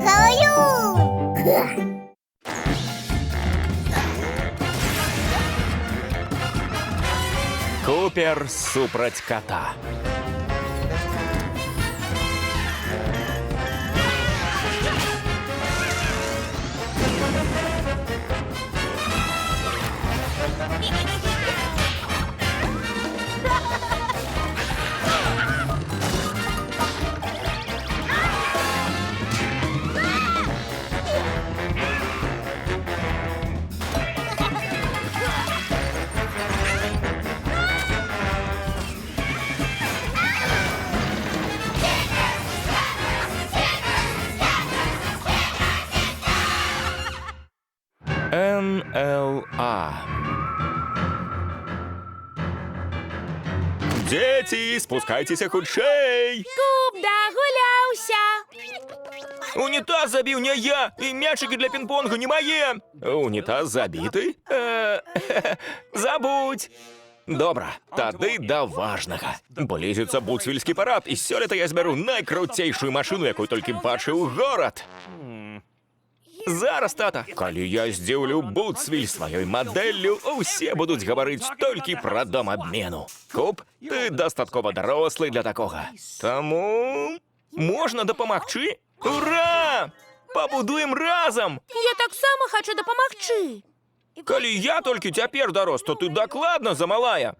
Каю! Купер супраць кота. НЛА. Дети, спускайтеся хутчэй! Куб дагуляўся! Унітаз забіў не я, і мячыкі для пінг-понга не мае. Унітаз забіты? Забудь. Добра, тады да важнага. Блізіцца буцвільскі парад, і сёлета я збяру найкруцейшую машыну, якую толькі бачыў горад. Зараз, тата, калі я здзіўлю Буцвіль сваёй мадэллю, усе будуць гаварыць толькі пра дом абмену. Куб, ты дастаткова дарослы для такога. Таму можна дапамагчы? Ура! Пабудуем разам! Я таксама хачу дапамагчы. Калі я толькі цяпер дарос, то ты дакладна замалая.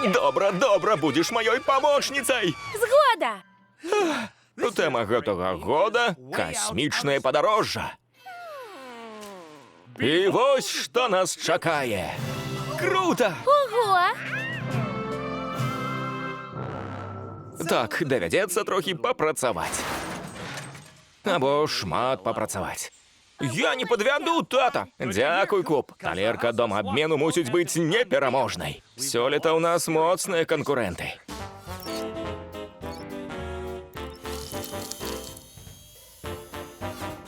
Добра, добра, будзеш маёй памочніцай. Згода! Тэма гэтага года – касмічнае падарожжа. І вось што нас чакае. Крута! Ого! Так, давядзецца трохі папрацаваць. Або шмат папрацаваць. Я не падвяду, тата! Дзякуй, Куб. Талерка дома абмену мусіць быць непераможнай. Сёлета ў нас моцныя канкурэнты.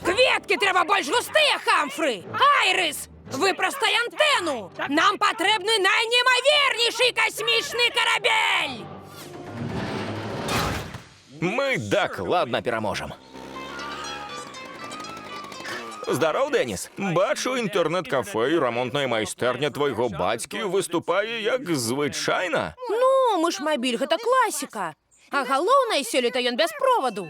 Кветкі трэба больш густыя, Хамфры! Айрыс, выпрастай антэну! Нам патрэбны найнеймавернейшы касмічны карабель! Мы дакладна пераможам. Здароў, Дэніс. Бачу, інтэрнэт-кафэ і рамонтная майстэрня твайго бацькі выступае як звычайна. Ну, мышмабіль, гэта класіка. А галоўнае, сёлета ён без проваду.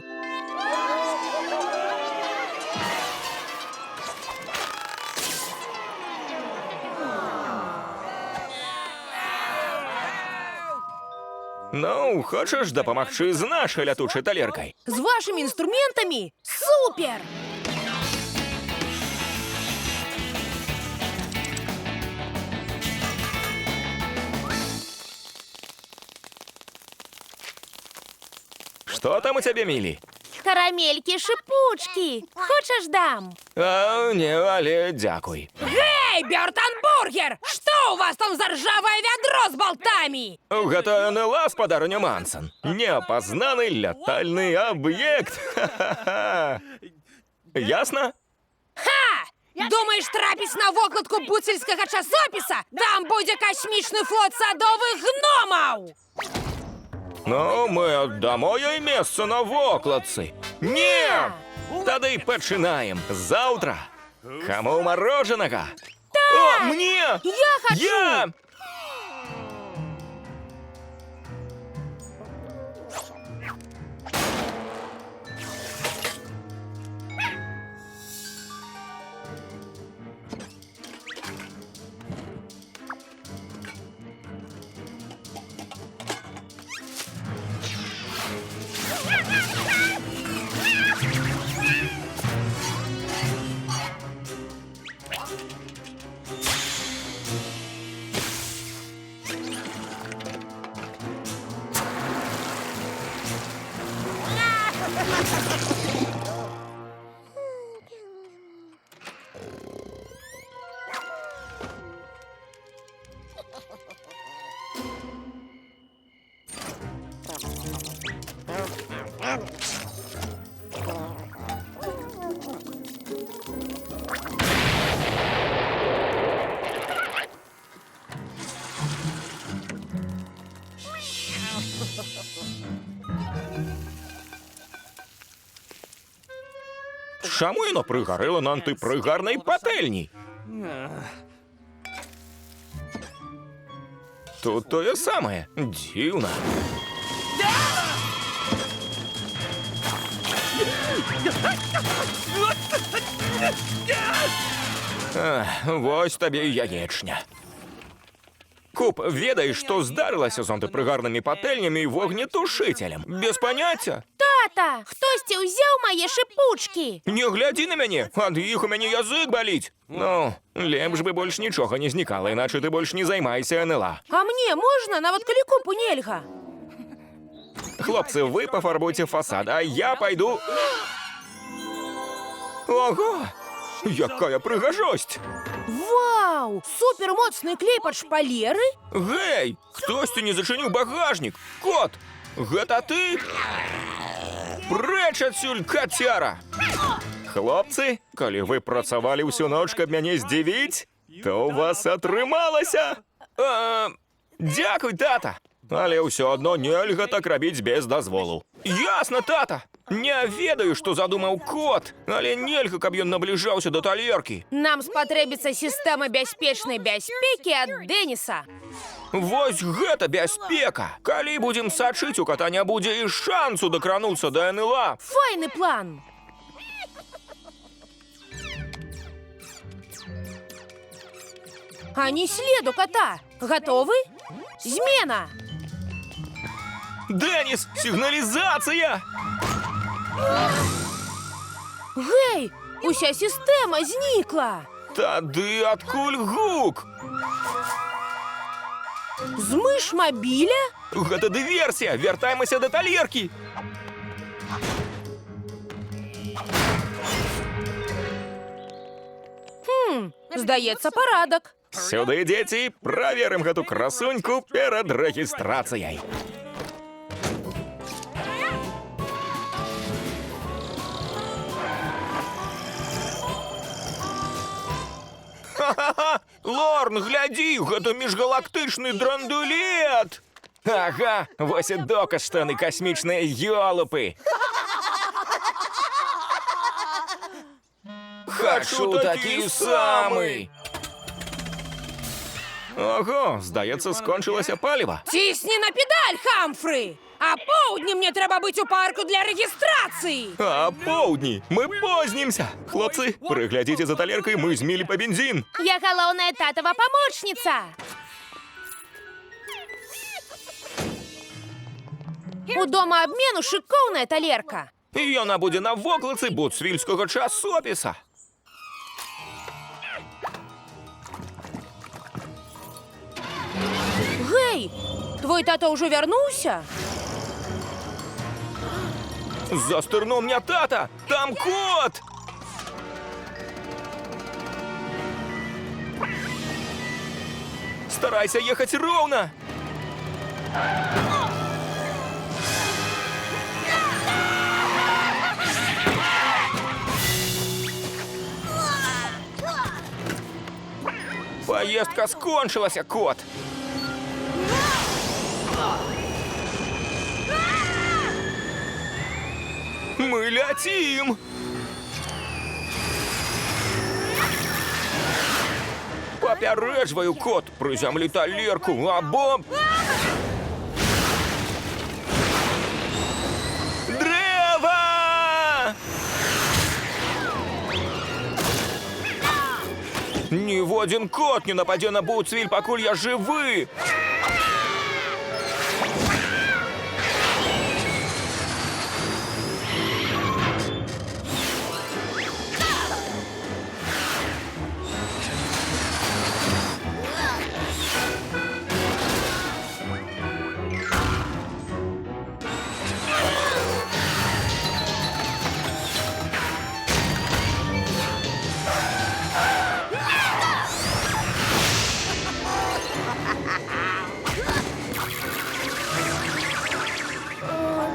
Ну, хочаш дапамагчы з нашай лятучай талеркай? З вашымі інструментамі? Супер! Што там у цябе, Мілі? Карамелькі-шыпучкі. Хочаш дам? А, не, але дзякуй. Гей, Бёртан-бургер! Што ў вас там за ржавае вядро з балтамі? Гэта НЛА, спадарня Мансен. Неапазнаны лятальны аб'ект. Ха-ха-ха. Ясна? Ха! Думаеш трапіць на вокладку буцельскага часопіса? Там будзе касмічны флот садовых гномаў! Ну, мы аддамо ёй месца на вокладцы. Не! Тады пачынаем. Заўтра. Каму марожанага? О, мне! Я хачу! Я! Чому воно пригорило на антипригарній пательні? Тут то саме. Дивно. Ось тобі і яєчня. Куп, ведаєш, що здарилося з антипригарними пательнями і вогнетушителем? Без поняття? Тата, хтось узяв мої шипучки. Не гляди на мене, ад їх у мене язик болить. Ну, лепш би більш нічого не зникало, іначе ти більш не займайся НЛА. А мне можна? Нават калі купу нельга. Хлопці, ви пофарбуйте фасад, а я пойду... Ого! Якая пригожость! Вау! Супермоцний клей під шпалери? Гей! Хтось не зачинив багажник! Кот! Гэта ти? Преч адсюль, котяра! Хлопці, коли ви працювали всю ноч, каб мяне здивіть, то у вас атрымалася! Дякуй, тата! Але ўсё адно нельга так рабіць без дазволу. Ясна, тата! Не ведаю, што задумаў кот, але нельга, каб ён набліжаўся да талеркі. Нам спатрэбіцца сістэма бяспечнай бяспекі ад Дэніса. Вось гэта бяспека! Калі будзем сачыць, у кота не будзе і шансу дакрануцца да НЛА. Файны план. А не следу кота. Готовы? Змена! Дэніс, сігналізацыя! Гей, уся сістэма знікла. Тады адкуль гук? З мыш-мабіля? Гэта дыверсія! Вяртаемся да талеркі! Здаецца, парадак. Сюды, дзеці, праверым гэту красуньку перад рэгістрацыяй. Ха-ха-ха! Лорн, глядзі, гэта міжгалактычны драндулет! Ага, вось і доказ, што яны касмічныя ёлупы. Хачу такі самы! Ого, здаецца, скончылася паліва. Цісні на педаль, Хамфры! А поўдні мне трэба быць у парку для рэгістрацыі! А поўдні мы познімся. Хлопцы, прыглядзіце за талеркай, мы змілі па бензін. Я галоўная татава памочніца. У дома абмену шыкоўная талерка. І яна будзе на вокладцы буцвільскага часопіса. Гей, твой тата ўжо вярнуўся? Застырнуў мне тата! Там кот! Старайся ехаць роўна! Поездка скончылася, кот! Мы летим! Папярэджваю, кот, прызямлі талерку, або... Дрэва! Ніводзін кот не нападзе на Буцвіль, пакуль я жывы!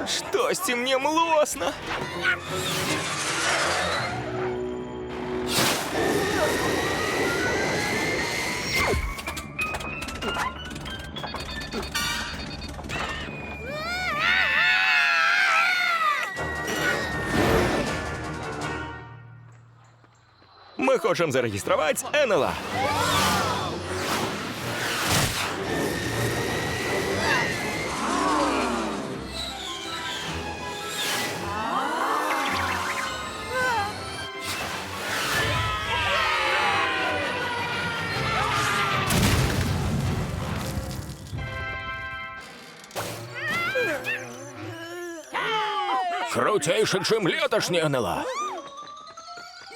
Штосьці мне млосна. Мы хочам зарэгістраваць НЛА. Круцейшы, чым леташні НЛА.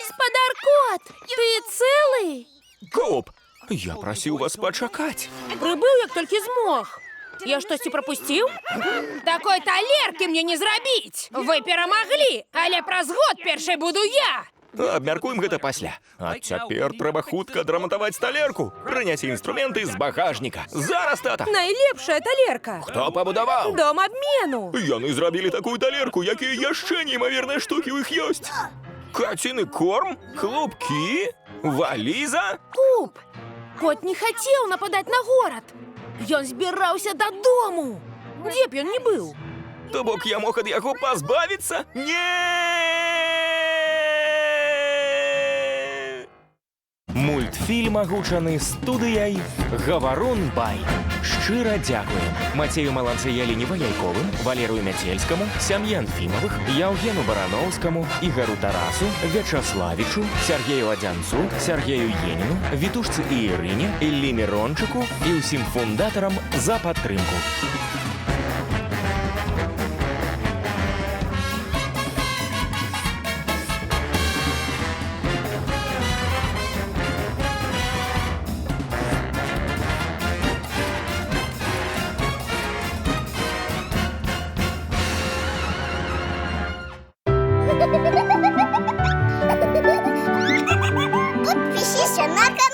Спадар кот, ты цэлы? Куп, я прасіў вас пачакаць. Прыбыў, як толькі змог. Я штосьці прапусціў? Такой талеркі мне не зрабіць. Вы перамаглі, але праз год першай буду я. Абмяркуем гэта пасля. А цяпер трэба хутка адрамантаваць талерку. Прынясі інструменты з багажніка. Зараз, тата! Найлепшая талерка. Хто пабудаваў? Дом абмену. Яны зрабілі такую талерку, якія яшчэ неймаверныя штукі ў іх ёсць. Каціны корм, клубкі, валіза. Куп, кот не хацеў нападаць на горад. Ён збіраўся дадому. Дзе б ён не быў? То бок я мог ад яго пазбавіцца? Не! Мультфільм агучаны студыяй «Гаварун Бай». Шчыра дзякуем Мацею Маланцыялі Неваяйковым, Валерыю Мяцельскаму, сям'і Анфімовых, Яўгену Барановскаму, Ігару Тарасу, Вячаславічу, Сергею Адзянцу, Сергею Еніну, Вітушцы і Ірыне, Іллі Мірончыку і ўсім фундатарам за падтрымку. Підпишіться на канал.